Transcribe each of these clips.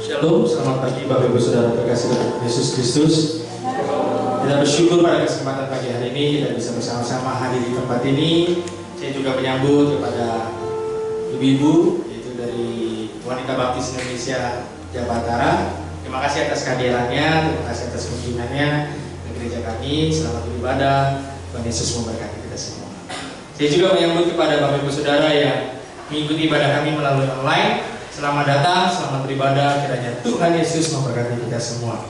Shalom, selamat pagi Bapak Ibu Saudara terkasih dalam Yesus Kristus. Kita bersyukur pada kesempatan pagi hari ini kita bisa bersama-sama hadir di tempat ini. Saya juga menyambut kepada ibu-ibu, yaitu dari Wanita Baptis Indonesia Jawa Barat. Terima kasih atas kehadirannya, terima kasih atas kunjungannya ke gereja kami. Selamat beribadah, Tuhan Yesus memberkati kita semua. Saya juga menyambut kepada Bapak Ibu Saudara yang mengikuti ibadah kami melalui online. Selamat datang, selamat beribadah. Kiranya Tuhan Yesus memberkati kita semua.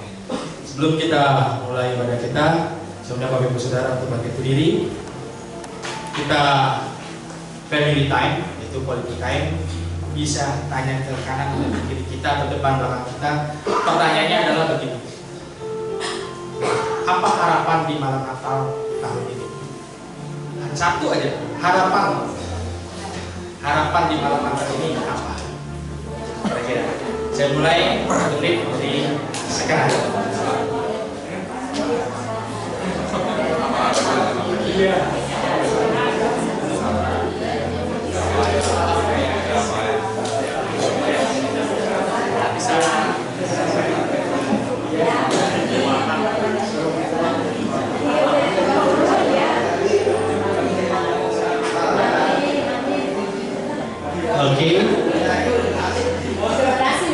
Sebelum kita mulai ibadah kita, saya undang Bapak Ibu Saudara untuk bangkit berdiri. Kita family time, itu quality time. Bisa tanya ke kanan dan ke kiri kita, ke depan belakang kita. Pertanyaannya adalah begini: apa harapan di malam Natal tahun ini? Satu aja, harapan. Harapan di malam Natal ini apa? Saya mulai 1 menit dari sekarang. Oke.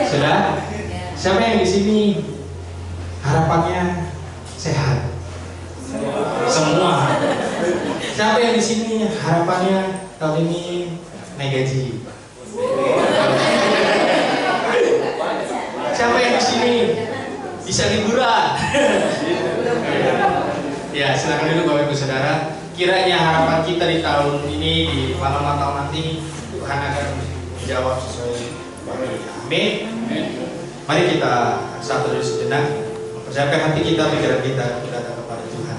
Sudah? Siapa yang di sini harapannya sehat? Semua. Siapa yang di sini harapannya tahun ini naik gaji? Siapa yang di sini bisa liburan? Ya, silakan dulu Bapak Ibu Saudara. Kiranya harapan kita di tahun ini, di malam Natal nanti, Tuhan akan menjawab sesuai baiknya. Amin. Mari kita satu dulu sejenak, mempersiapkan hati kita, pikiran kita untuk datang kepada Tuhan.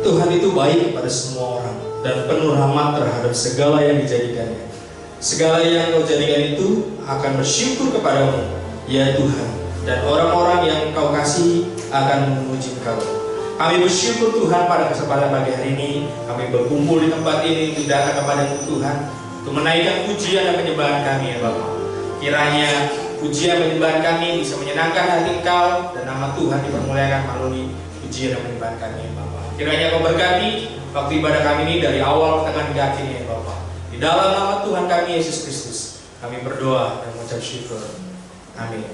Tuhan itu baik pada semua orang dan penuh rahmat terhadap segala yang dijadikannya. Segala yang Kau jadikan itu akan bersyukur kepadamu, ya Tuhan, dan orang-orang yang Kau kasih akan memuji Kau. Kami bersyukur Tuhan pada kesempatan pagi hari ini. Kami berkumpul di tempat ini untuk datang kepada Tuhan, untuk menaikkan pujian dan penyembahan kami, ya Bapa. Kiranya pujian penyembahan kami bisa menyenangkan hati Engkau dan nama Tuhan dipermuliakan melalui pujian dan penyembahan kami, ya Bapa. Kiranya Kau berkati waktu ibadah kami ini dari awal, tengah, hingga akhirnya, ya Bapa. Di dalam nama Tuhan kami Yesus Kristus, kami berdoa dan mengucap syukur. Amin.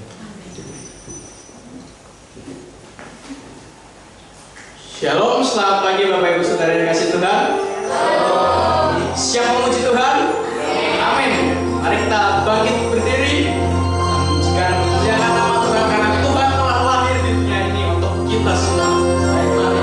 Shalom, selamat pagi Bapak Ibu Saudara yang dikasihi Tuhan. Siap memuji Tuhan? Amin. Mari kita bangkit berdiri. Mengucapkan pujian nama Tuhan karena Tuhan telah lahir di dunia ini untuk kita semua. Baik, mari.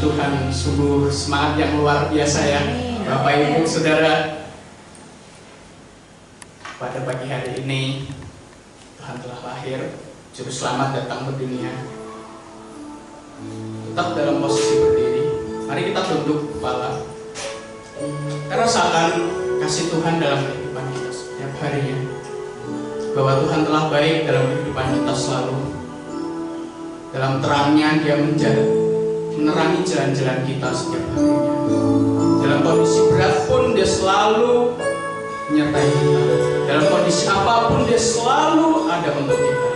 Puji Tuhan, sungguh semangat yang luar biasa ya Bapak Ibu Saudara. Pada pagi hari ini Tuhan telah lahir, Juru Selamat datang ke dunia. Tetap dalam posisi berdiri, mari kita tunduk kepala. Kita rasakan kasih Tuhan dalam kehidupan kita setiap harinya, bahwa Tuhan telah baik dalam kehidupan kita selalu. Dalam terangnya Dia menerangi jalan-jalan kita setiap harinya. Dalam kondisi berat pun Dia selalu menyertai kita. Dalam kondisi apapun Dia selalu ada untuk kita.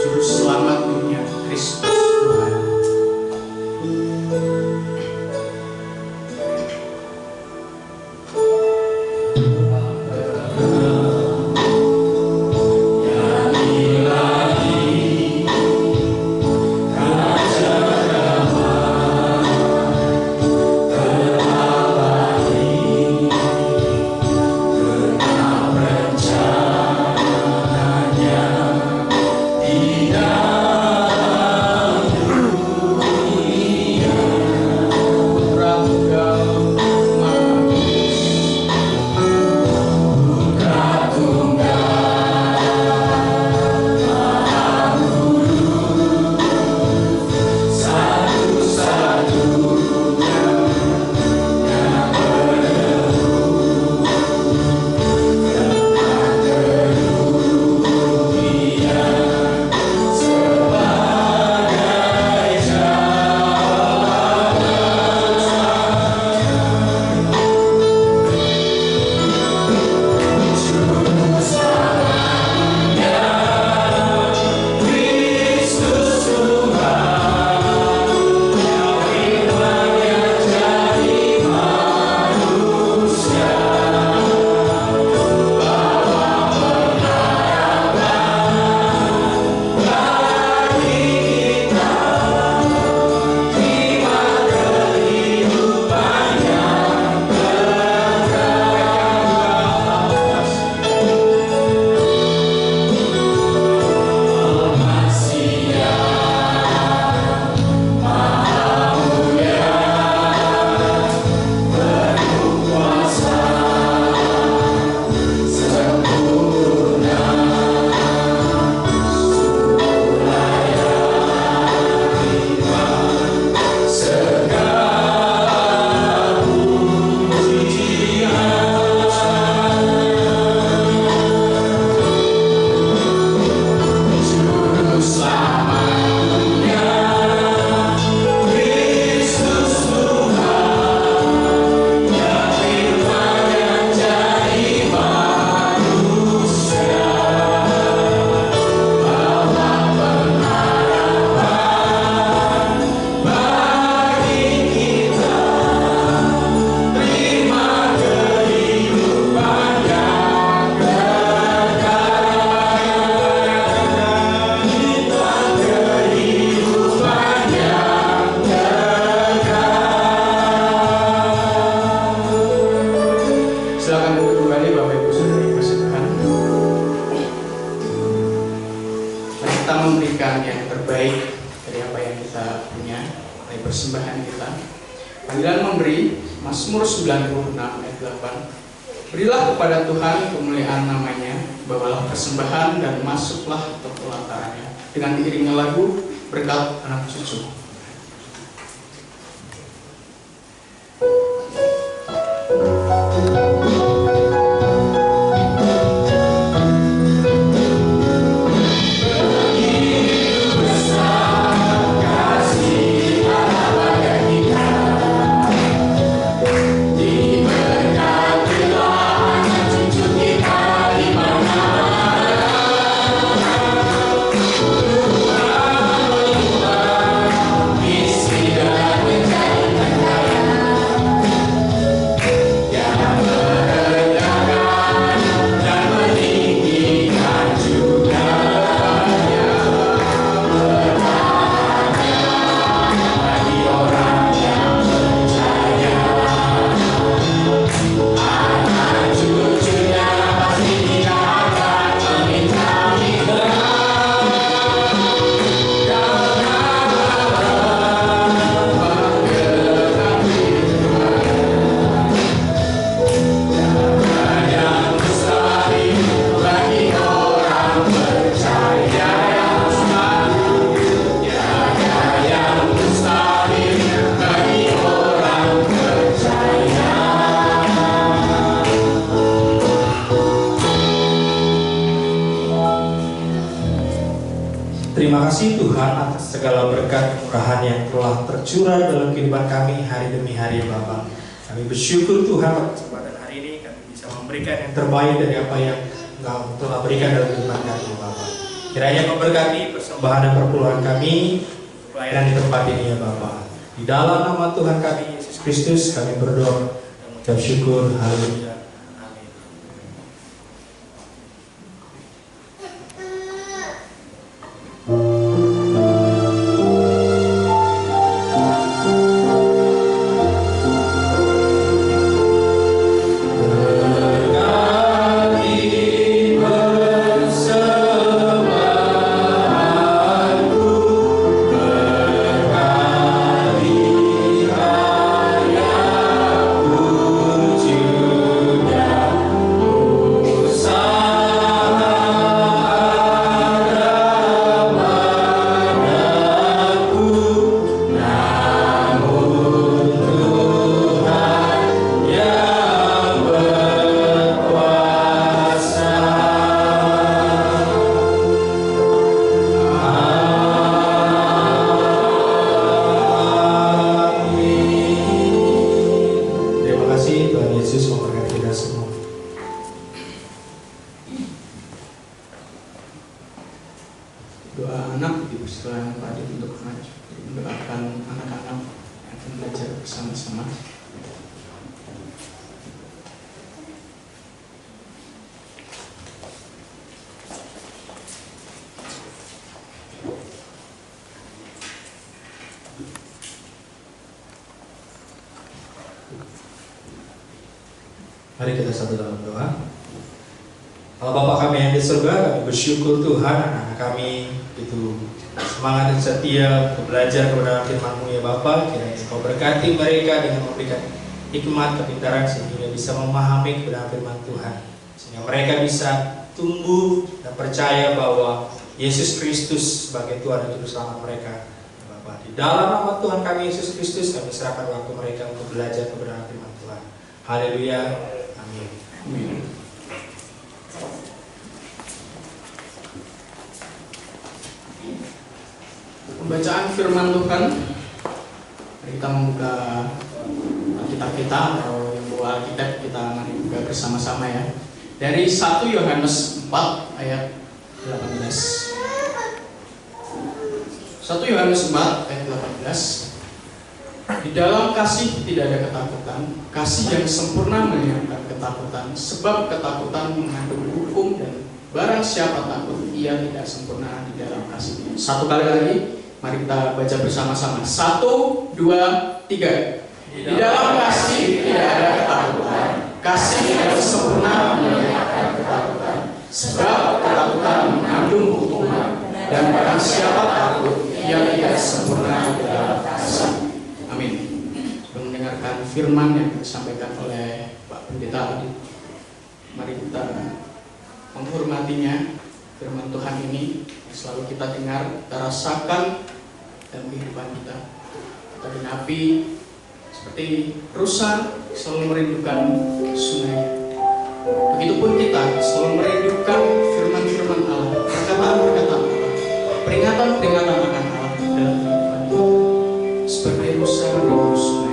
Juru Selamat dunia, Kristus Tuhan. Persembahan kita. Panggilan memberi, Mazmur 96 ayat 8. Berilah kepada Tuhan kemuliaan namanya, bawalah persembahan dan masuklah ke pelatarannya. Dengan diiringi lagu berkat anak cucu. atas segala berkat kemurahan yang telah tercurah dalam kehidupan kami hari demi hari Bapa. Kami bersyukur Tuhan pada kesempatan hari ini kami bisa memberikan yang terbaik dari apa yang Engkau telah berikan dalam kehidupan kami Bapa. Kiranya memberkati persembahan dan perpuluhan kami, pelayanan di tempat ini ya Bapa. Di dalam nama Tuhan kami Yesus Kristus kami berdoa dan mengucap syukur. Haleluya. Mari kita satu dalam doa. Allah Bapa kami yang di surga, kami bersyukur Tuhan anak kami itu semangat dan setia belajar kepada firman-Mu ya Bapa. Kiranya Engkau berkati mereka dengan memberikan hikmat, kepintaran sehingga bisa memahami kebenaran firman Tuhan, sehingga mereka bisa tumbuh dan percaya bahwa Yesus Kristus sebagai Tuhan dan Juru Selamat mereka ya Bapa. Di dalam nama Tuhan kami Yesus Kristus kami serahkan waktu mereka untuk belajar kebenaran firman Tuhan. Haleluya. Amin. Pembacaan firman Tuhan. Mari kita membuka Alkitab kita atau yang bawa Alkitab kita mari buka bersama-sama ya. Dari 1 Yohanes 4 ayat 18. 1 Yohanes 4 ayat 18. Di dalam kasih tidak ada ketakutan, kasih yang sempurna menghilangkan ketakutan, sebab ketakutan mengandung hukum dan barang siapa takut ia tidak sempurna di dalam kasih. Satu kali lagi, mari kita baca bersama-sama. 1, 2, 3. Di dalam kasih tidak ada ketakutan, kasih yang sempurna menghilangkan ketakutan, sebab ketakutan mengandung hukuman dan barang siapa takut ia tidak sempurna di dalam kasih. Amin. Mendengarkan firman yang disampaikan oleh Pak Pendeta Adit. Mari kita menghormatinya. Firman Tuhan ini selalu kita dengar, kita rasakan dalam kehidupan kita. Kita genapi seperti rusa selalu merindukan sungai. Begitupun kita selalu merindukan firman-firman Allah, perkataan-perkataan Allah, peringatan-peringatan akan Allah dalam kehidupan kita. Seperti rusa merindu sungai.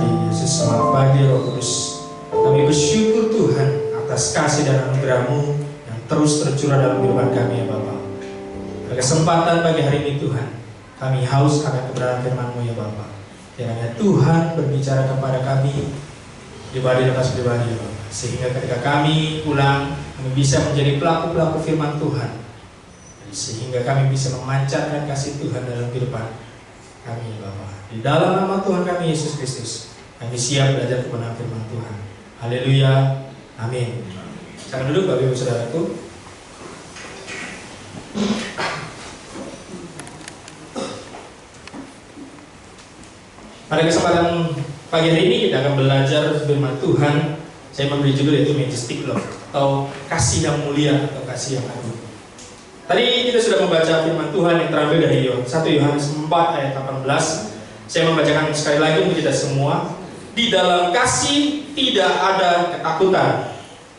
pagi Yesus, selamat pagi Roh Kudus. Kami bersyukur Tuhan atas kasih dan anugerah-Mu yang terus tercurah dalam kehidupan kami ya Bapa. Pada kesempatan pagi hari ini Tuhan, kami haus akan kebenaran firman-Mu ya Bapa. Kiranya Tuhan berbicara kepada kami pribadi lepas pribadi ya Bapa, sehingga ketika kami pulang, kami bisa menjadi pelaku-pelaku firman Tuhan, sehingga kami bisa memancarkan kasih Tuhan dalam kehidupan kami ya Bapa. Di dalam nama Tuhan kami Yesus Kristus, kami siap belajar kebenaran firman Tuhan. Haleluya, amin. Jangan duduk Bapak Ibu Saudaraku. Pada kesempatan pagi hari ini kita akan belajar firman Tuhan. Saya memberi judul yaitu Majestic Love, atau kasih yang mulia atau kasih yang agung. Tadi kita sudah membaca firman Tuhan yang terambil dari 1 Yohanes 4 ayat 18. Saya membacakan sekali lagi untuk kita semua. Di dalam kasih tidak ada ketakutan.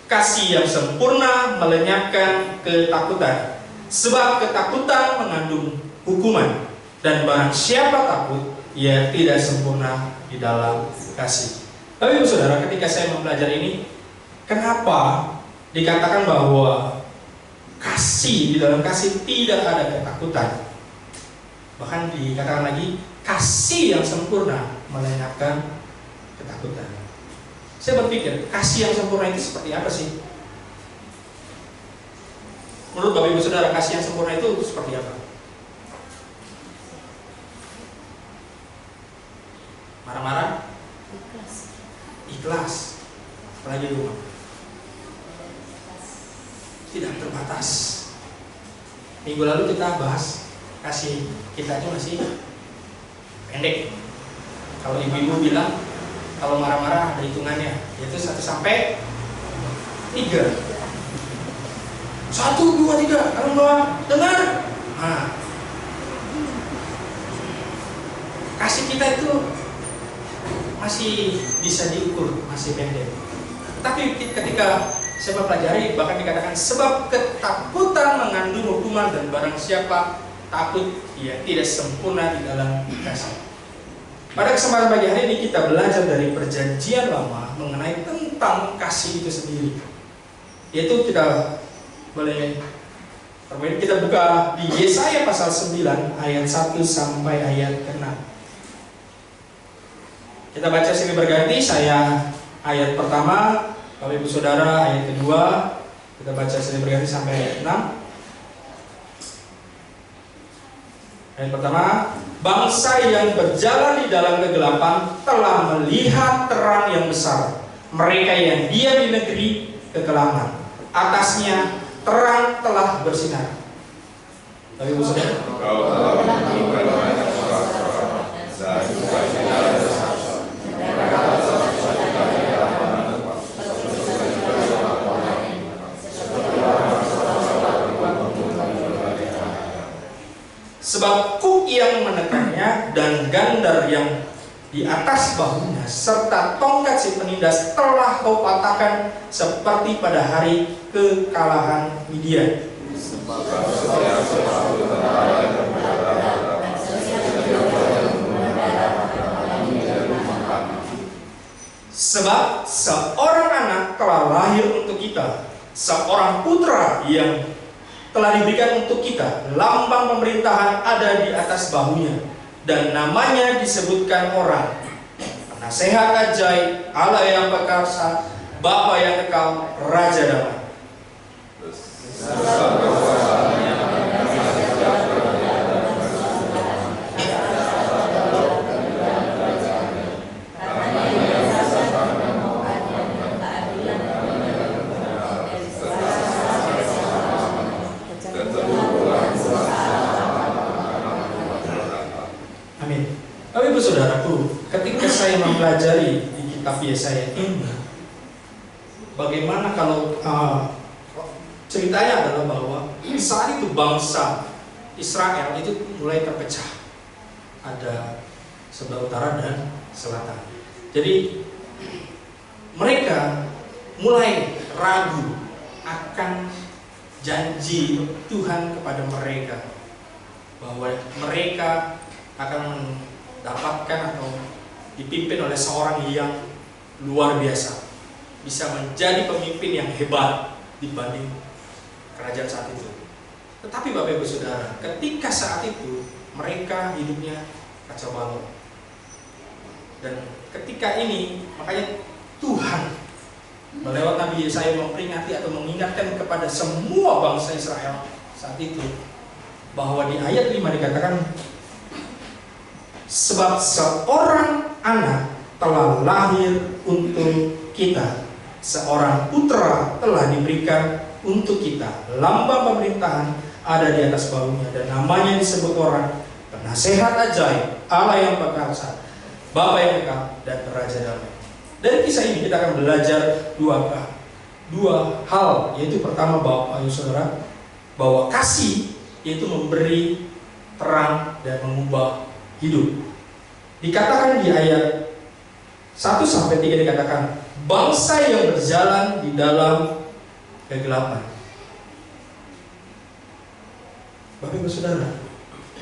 Kasih yang sempurna melenyapkan ketakutan. Sebab ketakutan mengandung hukuman. Dan barang siapa takut, ia tidak sempurna di dalam kasih. Tapi Ibu Saudara, ketika saya mempelajari ini, kenapa dikatakan bahwa kasih, di dalam kasih tidak ada ketakutan? Bahkan dikatakan lagi, kasih yang sempurna melenyapkan ketakutan. Saya berpikir, kasih yang sempurna itu seperti apa sih? Menurut Bapak Ibu Saudara, kasih yang sempurna itu seperti apa? Marah-marah? Ikhlas. Apalagi di rumah? Tidak terbatas. Minggu lalu kita bahas kasih kita itu masih pendek. Kalau ibu-ibu bilang kalau marah-marah ada hitungannya, yaitu 1 sampai 3. 1, 2, 3. Kalau enggak dengar, nah, kasih kita itu masih bisa diukur, masih pendek. Tapi ketika saya mempelajari, bahkan dikatakan sebab ketakutan mengandung hukuman dan barang siapa takut, ia tidak sempurna di dalam kasih. Pada kesempatan pagi hari ini kita belajar dari Perjanjian Lama mengenai tentang kasih itu sendiri. Yaitu kita boleh kita buka di Yesaya pasal 9 ayat 1 sampai ayat ke-6. Kita baca silih berganti, saya ayat pertama, Bapak Ibu Saudara ayat kedua. Kita baca silih berganti sampai ayat 6. Ayat pertama, bangsa yang berjalan di dalam kegelapan telah melihat terang yang besar. Mereka yang diam di negeri kekelaman, atasnya terang telah bersinar. Bapak Ibu Saudara, sebab kuk yang menekannya dan gandar yang di atas bahunya serta tongkat si penindas telah kau patahkan seperti pada hari kekalahan Midian. Sebab seorang anak telah lahir untuk kita, seorang putra yang telah diberikan untuk kita, lambang pemerintahan ada di atas bahunya, dan namanya disebutkan orang Penasehat Ajaib, Allah yang perkasa, Bapa yang kekal, Raja Damai. Saudaraku, ketika saya mempelajari di kitab Yesaya ini, bagaimana kalau ceritanya adalah bahwa saat itu bangsa Israel itu mulai terpecah, ada sebelah utara dan selatan. Jadi mereka mulai ragu akan janji Tuhan kepada mereka bahwa mereka akan mendapatkan atau dipimpin oleh seorang yang luar biasa, bisa menjadi pemimpin yang hebat dibanding kerajaan saat itu. Tetapi Bapak Ibu Saudara, ketika saat itu mereka hidupnya kacau balau. Dan ketika ini, makanya Tuhan melewat Nabi Yesaya memperingati atau mengingatkan kepada semua bangsa Israel saat itu, bahwa di ayat 5 dikatakan, sebab seorang anak telah lahir untuk kita, seorang putra telah diberikan untuk kita, lambang pemerintahan ada di atas bahunya, dan namanya disebut orang Penasehat Ajaib, Allah yang perkasa, Bapa yang kekal, dan Raja Damai. Dari kisah ini kita akan belajar dua hal, yaitu pertama Bapak Ibu Saudara, bahwa kasih yaitu memberi terang dan mengubah hidup. Dikatakan di ayat 1-3 dikatakan, bangsa yang berjalan di dalam kegelapan. Bapak Ibu Saudara,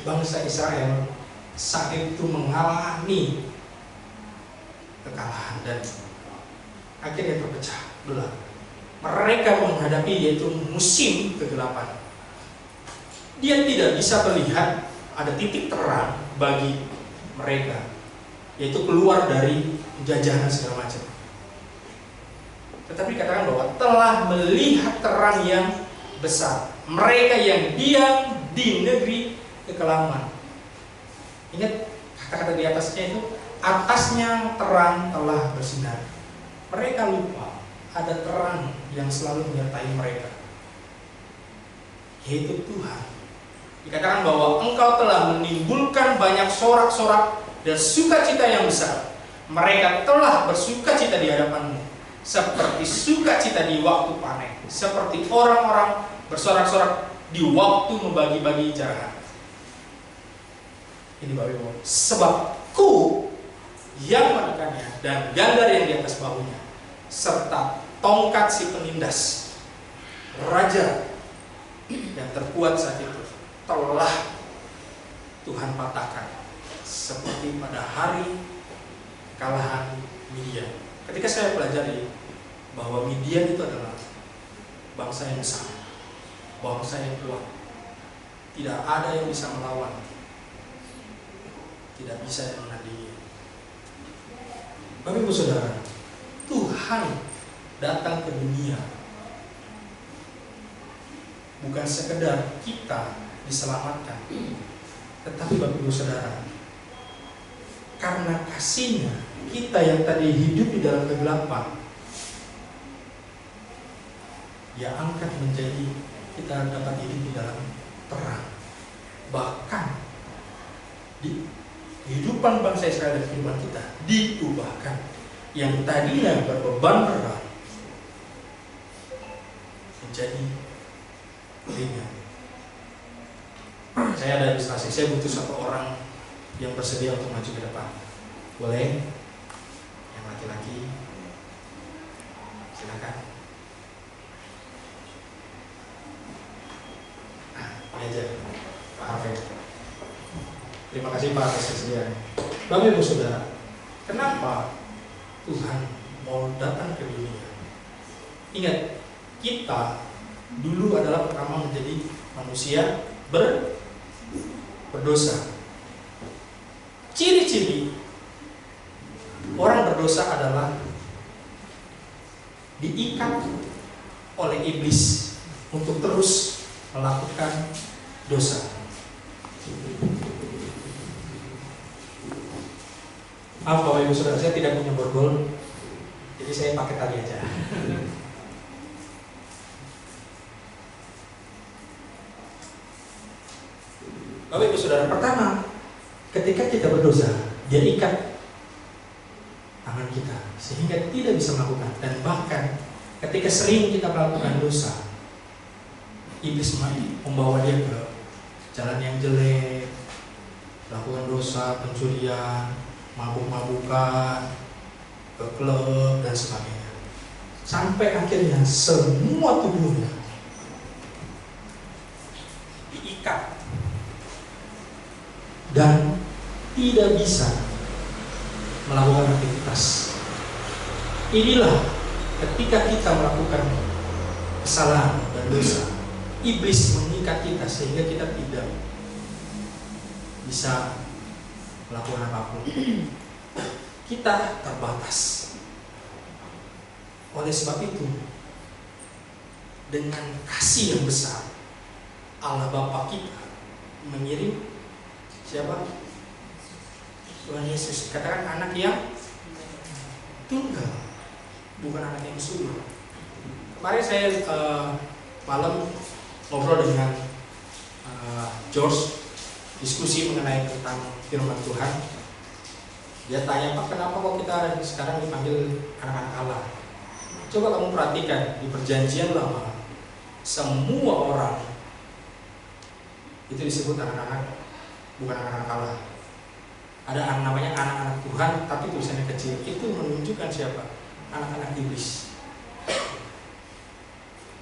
bangsa Israel saat itu mengalami kekalahan dan akhirnya terpecah belah. Mereka menghadapi yaitu musim kegelapan. Dia tidak bisa melihat ada titik terang bagi mereka, yaitu keluar dari penjajahan segala macam. Tetapi katakan bahwa telah melihat terang yang besar. Mereka yang diam di negeri kekelaman. Ingat kata-kata di atasnya itu, atasnya terang telah bersinar. Mereka lupa ada terang yang selalu menyertai mereka, yaitu Tuhan. Dikatakan bahwa engkau telah menimbulkan banyak sorak-sorak dan sukacita yang besar. Mereka telah bersukacita di hadapanmu, seperti sukacita di waktu panen, seperti orang-orang bersorak-sorak di waktu membagi-bagi jarahan. Ini Bapak Ibu, sebabku yang menekannya dan gandar yang di atas bahunya, serta tongkat si penindas, raja yang terkuat saat itu, telah Tuhan patahkan, seperti pada hari kekalahan Midian. Ketika saya pelajari bahwa Midian itu adalah bangsa yang besar, bangsa yang kuat, tidak ada yang bisa melawan, tidak bisa yang menandingi. Bapak Ibu Saudara, Tuhan datang ke dunia bukan sekedar kita diselamatkan, tetapi Bapak Ibu Saudara, karena kasih-Nya, kita yang tadi hidup di dalam kegelapan, Dia angkat menjadi kita dapat hidup di dalam terang. Bahkan di kehidupan bangsa Israel dan kehidupan kita diubahkan. Yang tadinya berbeban berat menjadi ringan. Saya ada ilustrasi, saya butuh satu orang yang bersedia untuk maju ke depan. Boleh? Yang laki-laki, silakan. Nah, ini aja, Pak Harvey. Terima kasih Pak atas kesediaannya. Bapak Ibu Saudara, kenapa Tuhan mau datang ke dunia? Ingat, kita dulu adalah pertama menjadi manusia berdosa. Ciri-ciri orang berdosa adalah diikat oleh iblis untuk terus melakukan dosa. Maaf Bapak Ibu Saudara, saya tidak punya borgol, jadi saya pakai tali aja. Bapak Ibu Saudara, pertama, ketika kita berdosa, Dia ikat tangan kita sehingga tidak bisa melakukan. Dan bahkan ketika sering kita melakukan dosa, iblis membawa dia ke jalan yang jelek, melakukan dosa, pencurian, mabuk-mabukan, ke klub dan sebagainya, sampai akhirnya semua tubuhnya diikat dan tidak bisa melakukan aktivitas. Inilah ketika kita melakukan kesalahan dan dosa, iblis mengikat kita sehingga kita tidak bisa melakukan apapun. Kita terbatas. Oleh sebab itu, dengan kasih yang besar, Allah Bapa kita mengirim siapa? Tuhan Yesus. Katakan anak yang tunggal, bukan anak yang sulung. Kemarin saya malam ngobrol dengan George, diskusi mengenai tentang firman Tuhan. Dia tanya, Pak, kenapa kok kita sekarang dipanggil anak-anak Allah? Coba kamu perhatikan di Perjanjian Lama, semua orang itu disebut anak-anak, bukan anak-anak Allah. Ada namanya anak-anak Tuhan, tapi tulisannya kecil. Itu menunjukkan siapa? Anak-anak iblis.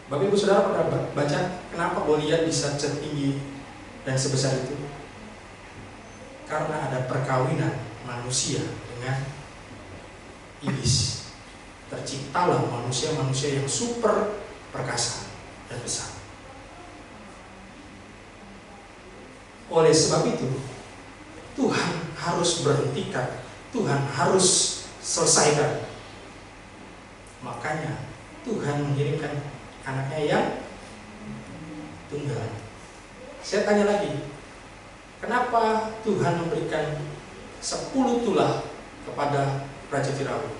Bapak Ibu Saudara pernah baca kenapa Goliat bisa setinggi dan sebesar itu? Karena ada perkawinan manusia dengan iblis. Terciptalah manusia-manusia yang super perkasa dan besar. Oleh sebab itu, Tuhan harus berhentikan, Tuhan harus selesaikan. Makanya Tuhan mengirimkan anaknya yang tunggal. Saya tanya lagi, kenapa Tuhan memberikan 10 tulah kepada Raja Firaun?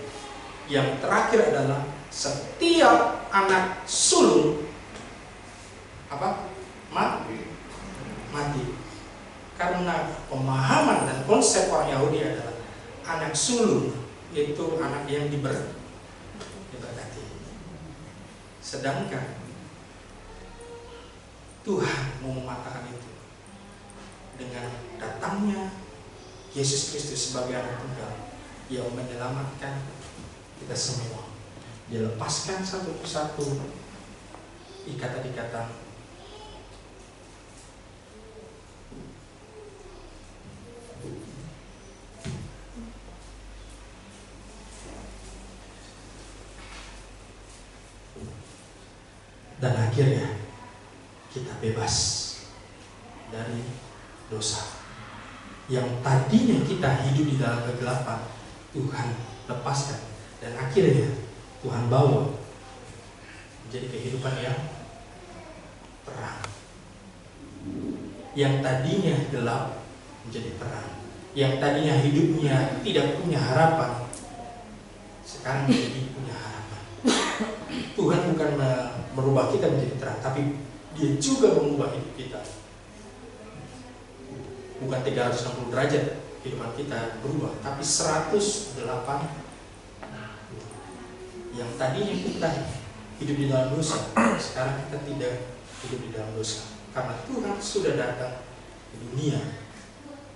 Yang terakhir adalah setiap anak sulung mati. Karena pemahaman dan konsep orang Yahudi adalah anak sulung itu anak yang diberkati. Sedangkan Tuhan mau mematahkan itu dengan datangnya Yesus Kristus sebagai anak tunggal yang menyelamatkan kita semua. Dia lepaskan satu persatu ikatan-ikatan. Dan akhirnya kita bebas dari dosa. Yang tadinya kita hidup di dalam kegelapan, Tuhan lepaskan. Dan akhirnya Tuhan bawa menjadi kehidupan yang terang. Yang tadinya gelap menjadi terang. Yang tadinya hidupnya tidak punya harapan, sekarang menjadi punya harapan. Tuhan bukan merubah kita menjadi terang, tapi Dia juga mengubah hidup kita. Bukan 360 derajat kehidupan kita berubah, tapi 108. Yang tadinya kita hidup di dalam dosa, sekarang kita tidak hidup di dalam dosa. Karena Tuhan sudah datang ke dunia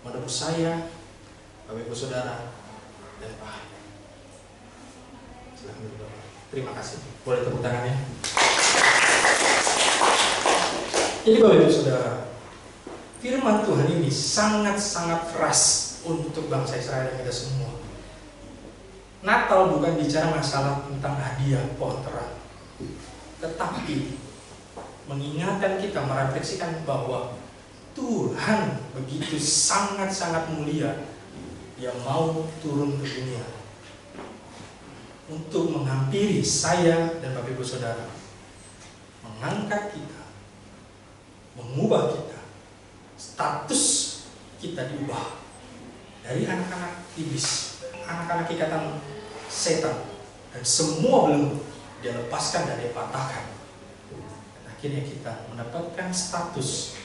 menebus saya, Bapak Ibu Saudara, dan Pak. Silakan Bapak. Terima kasih. Boleh tepuk tangannya. Jadi Bapak Ibu Saudara, firman Tuhan ini sangat-sangat keras untuk bangsa Israel dan kita semua. Natal bukan bicara masalah tentang hadiah pohon terang, tetapi mengingatkan kita, merefleksikan bahwa Tuhan begitu sangat-sangat mulia yang mau turun ke dunia untuk menghampiri saya dan Bapak Ibu Saudara, mengangkat kita, mengubah kita, status kita diubah dari anak-anak iblis, anak-anak ikatan setan, dan semua belum dia lepaskan dan dia patahkan. Dan akhirnya kita mendapatkan status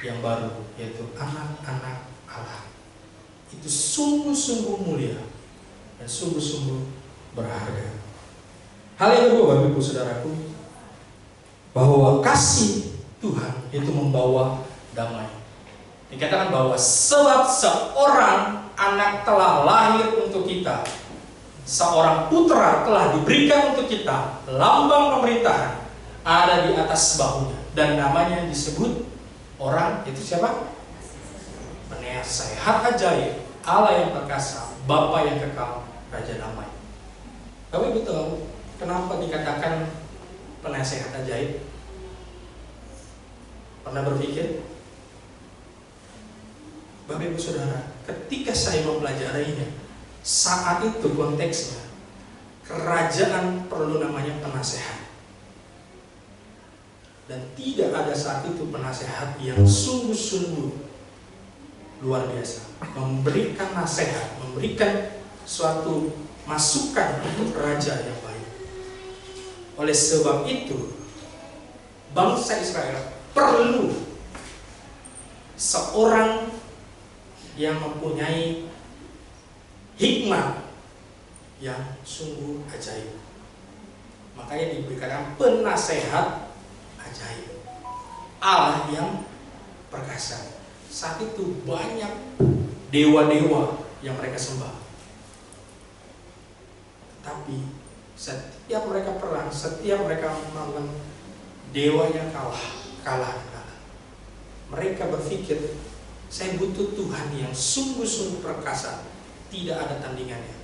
yang baru, yaitu anak-anak Allah. Itu sungguh-sungguh mulia dan sungguh-sungguh berharga. Hal yang kedua, Bapak Ibu Saudaraku, bahwa kasih Tuhan itu membawa damai. Dikatakan bahwa sebab seorang anak telah lahir untuk kita, seorang putra telah diberikan untuk kita, lambang pemerintahan ada di atas bahunya, dan namanya disebut orang itu siapa? Penesehat ajaib, Allah yang perkasa, Bapa yang kekal, Raja damai. Tapi betul, kenapa dikatakan penasehat ajaib? Pernah berpikir? Bapak Ibu Saudara, ketika saya mempelajarinya, saat itu konteksnya kerajaan perlu namanya penasehat. Dan tidak ada saat itu penasehat yang sungguh-sungguh luar biasa, memberikan nasihat, memberikan suatu masukan untuk raja yang baik. Oleh sebab itu, bangsa Israel perlu seorang yang mempunyai hikmat yang sungguh ajaib. Makanya diberikan penasehat ajaib, Allah yang perkasa. Saat itu banyak dewa-dewa yang mereka sembah. Tapi setiap mereka perang, setiap mereka melakukan, dewanya kalah. Mereka berpikir, saya butuh Tuhan yang sungguh-sungguh perkasa, tidak ada tandingannya.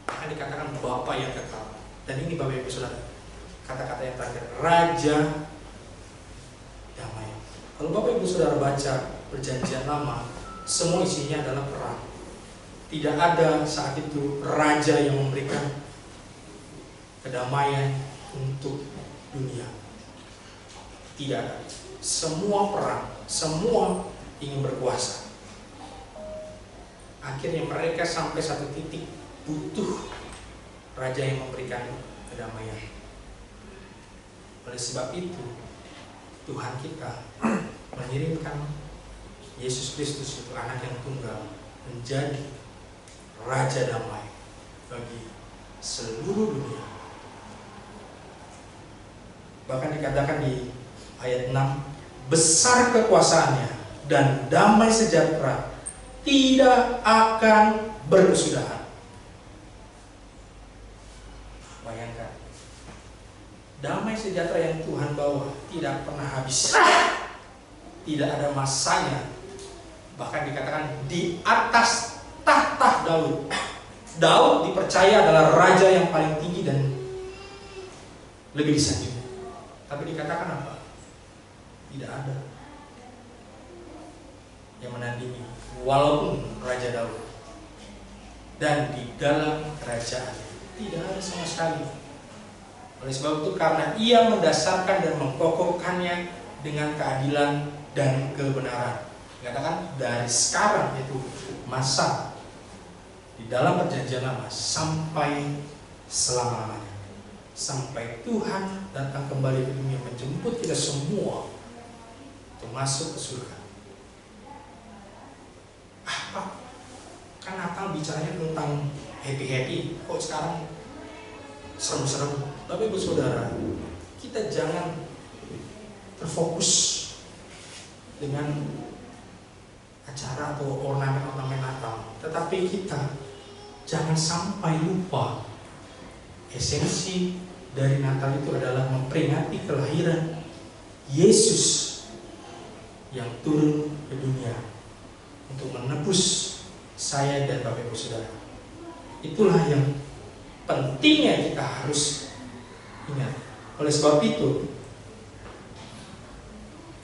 Akan dikatakan Bapa yang kekal. Dan ini Bapak Ibu Saudara, kata-kata yang terakhir, Raja damai. Kalau Bapak Ibu Saudara baca Perjanjian Lama, semua isinya adalah perang. Tidak ada saat itu raja yang memberikan kedamaian untuk dunia. Tidak ada. Semua perang, semua ingin berkuasa. Akhirnya mereka sampai satu titik butuh raja yang memberikan kedamaian. Oleh sebab itu, Tuhan kita mengirimkan Yesus Kristus, itu anak yang tunggal, menjadi Raja damai bagi seluruh dunia. Bahkan dikatakan di ayat 6, besar kekuasaannya dan damai sejahtera tidak akan berkesudahan. Bayangkan, damai sejahtera yang Tuhan bawa tidak pernah habis, tidak ada masanya. Bahkan dikatakan di atas tahta Daud. Daud dipercaya adalah raja yang paling tinggi dan lebih disanjung. Tapi dikatakan apa? Tidak ada yang menandingi, walaupun Raja Daud. Dan di dalam kerajaan tidak ada sama sekali. Oleh sebab itu, karena ia mendasarkan dan mengkokohkannya dengan keadilan dan kebenaran. Dikatakan dari sekarang, itu masa di dalam Perjanjian Lama sampai selama-lamanya, sampai Tuhan datang kembali ke dunia menjemput kita semua untuk masuk ke surga. Apa? Kan Natal bicaranya tentang happy-happy, kok sekarang serem-serem? Tapi Ibu Saudara, kita jangan terfokus dengan acara atau ornamen-ornamen Natal, tetapi kita jangan sampai lupa esensi dari Natal itu adalah memperingati kelahiran Yesus yang turun ke dunia untuk menebus saya dan Bapak Ibu Saudara. Itulah yang pentingnya kita harus ingat. Oleh sebab itu,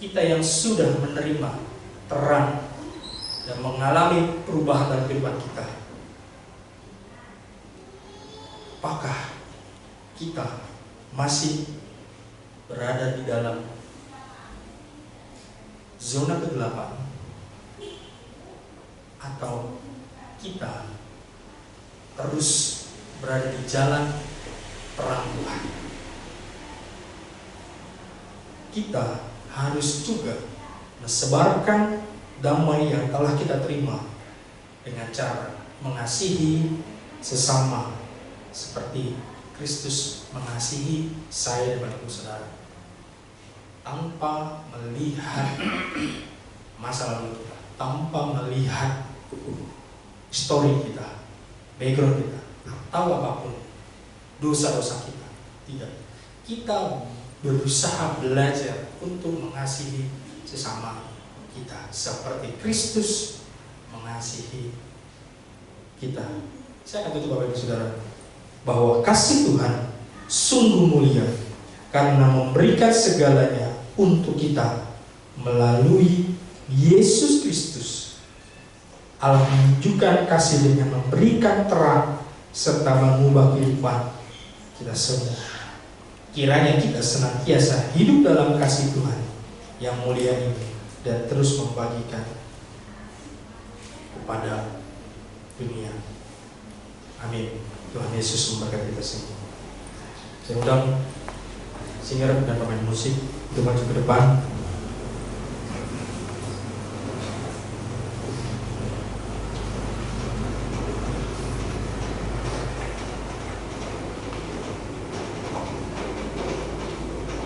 kita yang sudah menerima terang dan mengalami perubahan dalam kehidupan kita, apakah kita masih berada di dalam zona kegelapan, atau kita terus berada di jalan terang Tuhan? Kita harus juga mensebarkan damai yang telah kita terima dengan cara mengasihi sesama seperti Kristus mengasihi saya dan Bapak Ibu Saudara, tanpa melihat masa lalu kita, tanpa melihat histori kita, background kita, atau apapun dosa-dosa kita. Tidak. Kita berusaha belajar untuk mengasihi sesama kita seperti Kristus mengasihi kita. Saya akan tutup Bapak Ibu Saudara, bahwa kasih Tuhan sungguh mulia karena memberikan segalanya untuk kita melalui Yesus Kristus. Allah menunjukkan kasih dengan memberikan terang serta mengubah kehidupan kita semua. Kiranya kita senantiasa hidup dalam kasih Tuhan yang mulia ini dan terus membagikan kepada dunia. Amin. Tuhan Yesus memberkati kita semua. Saya undang singer dan pemain musik untuk maju ke depan.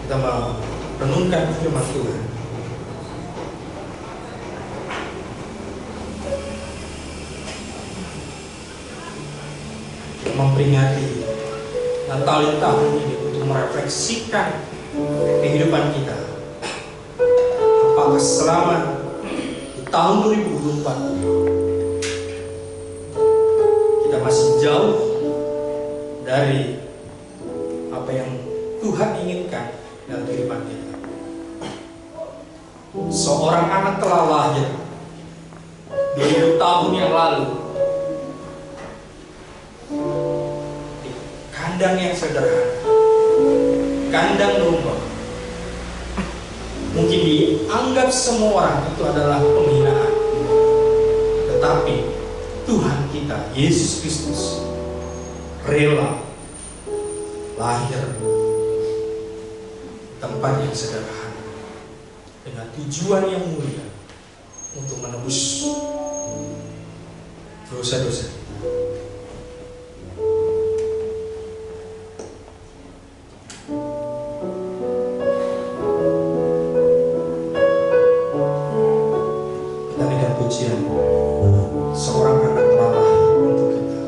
Kita merenungkan firman Tuhan. Memperingati Natal tahun ini untuk merefleksikan kehidupan kita. Apakah selama di tahun 2024 kita masih jauh dari apa yang Tuhan inginkan dalam kehidupan kita? Seorang anak telah lahir 2000 tahun yang lalu di kandang yang sederhana, kandang domba. Mungkin dianggap semua orang itu adalah penghinaan, tetapi Tuhan kita Yesus Kristus rela lahir tempat yang sederhana dengan tujuan yang mulia untuk menebus dosa-dosa kita. Kita dengan pujian seorang anak telah lahir untuk kita.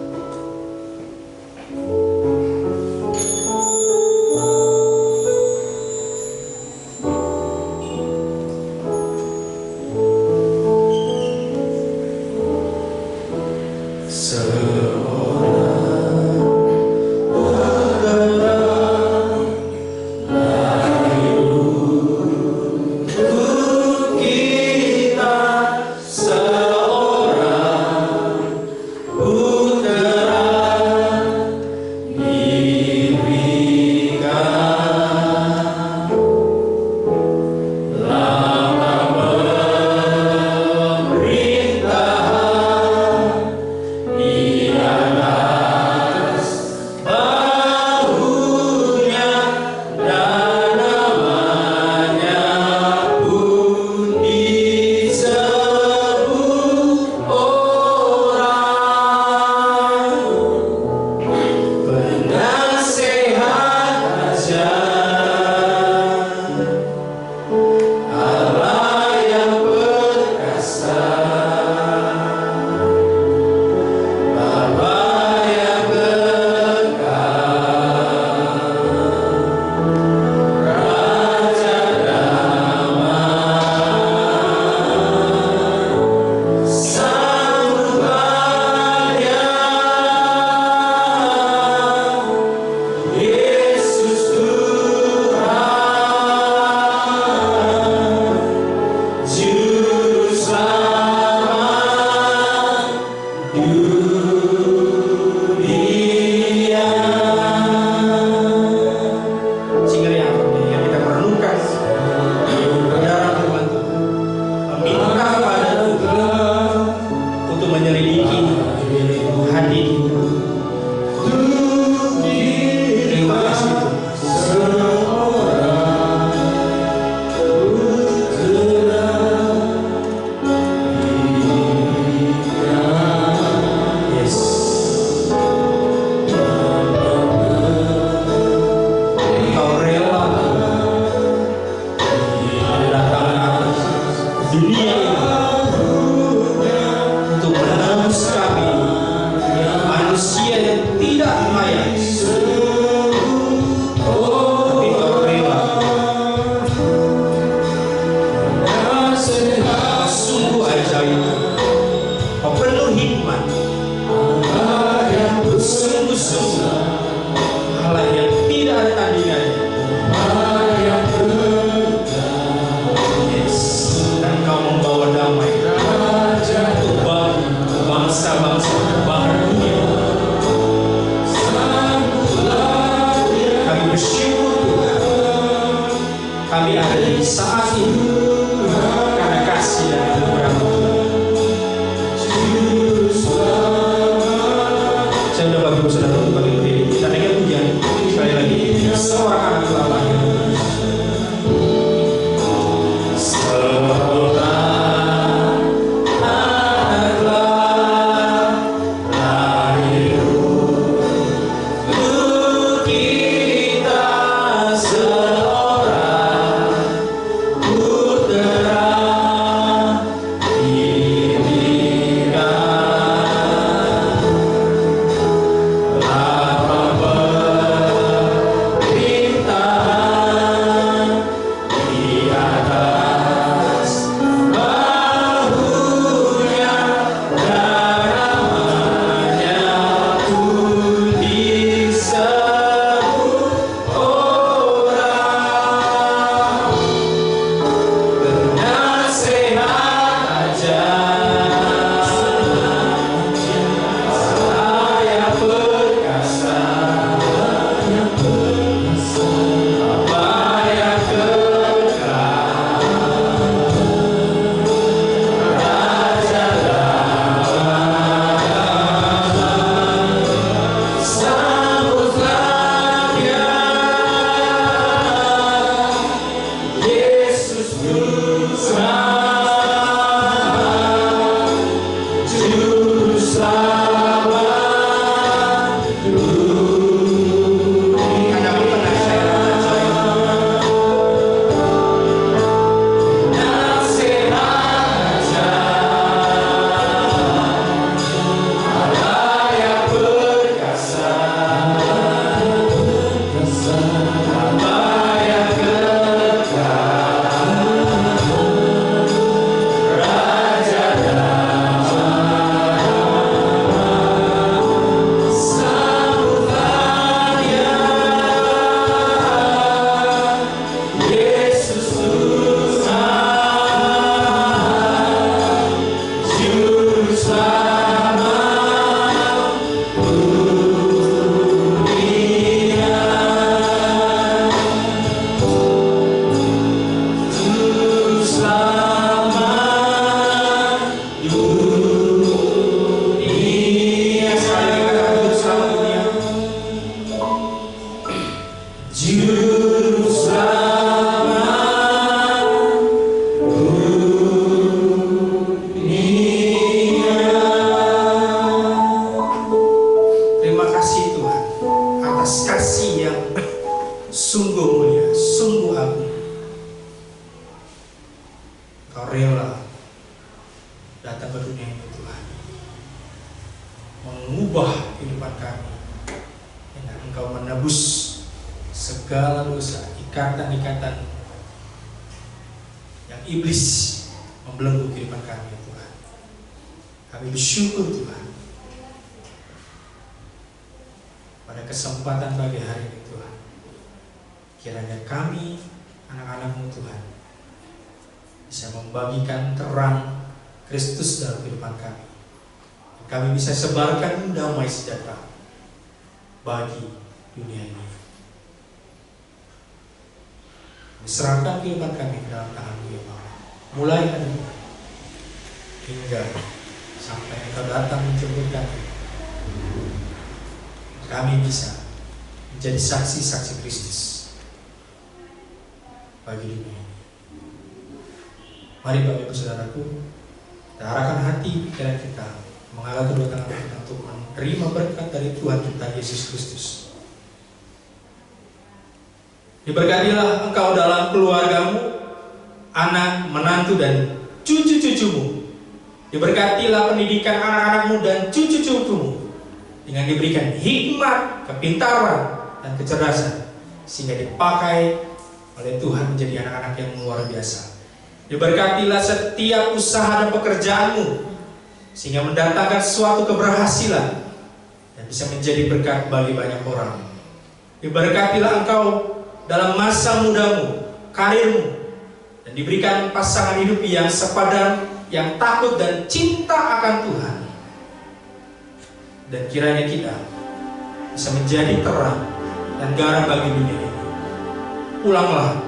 Allah yang tidak ada tandingannya. Yes. Dan Kau membawa damai untuk bangsa-bangsa bahkan dunia. Kami bersyukur Tuhan, kami ada di saat ini karena kasih dan anugerah-Mu. Saya udah bagi saudara untuk bagi diri. Kita dengar pujian sekali lagi. Seorang anak lamanya. Sebarkan damai sejahtera bagi dunia ini. Serahkan kehidupan kami ke dalam tangan-Mu ya Allah. Mulai hari ini hingga sampai Engkau datang menjemput kami. Kami bisa menjadi saksi-saksi Kristus bagi dunia ini. Mari Bapak Ibu Saudaraku, kita arahkan hati pikiran kita mengangkat kedua tangan kita untuk menerima berkat dari Tuhan kita Yesus Kristus. Diberkatilah engkau dalam keluargamu, anak, menantu, dan cucu-cucumu. Diberkatilah pendidikan anak-anakmu dan cucu-cucumu dengan diberikan hikmat, kepintaran, dan kecerdasan sehingga dipakai oleh Tuhan menjadi anak-anak yang luar biasa. Diberkatilah setiap usaha dan pekerjaanmu sehingga mendatangkan suatu keberhasilan dan bisa menjadi berkat bagi banyak orang. Diberkatilah engkau dalam masa mudamu, karirmu, dan diberikan pasangan hidup yang sepadan, yang takut dan cinta akan Tuhan. Dan kiranya kita bisa menjadi terang dan garam bagi dunia ini. Pulanglah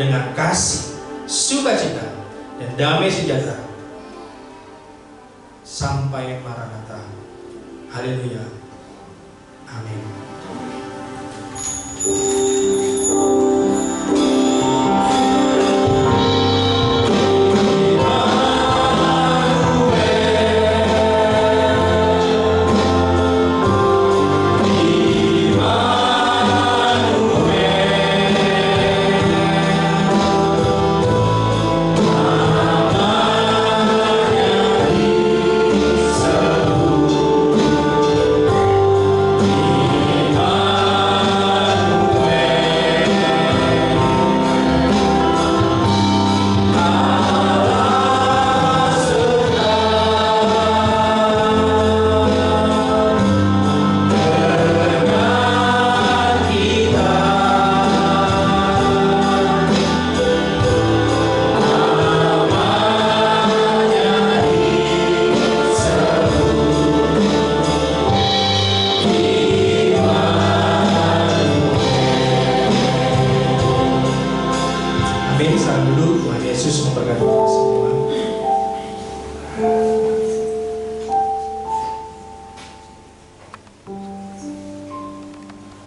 dengan kasih, sukacita, dan damai sejahtera sampai Maranatha. Haleluya. Amin. Amin. Salam dulu. Tuhan Yesus memberkati kita semua.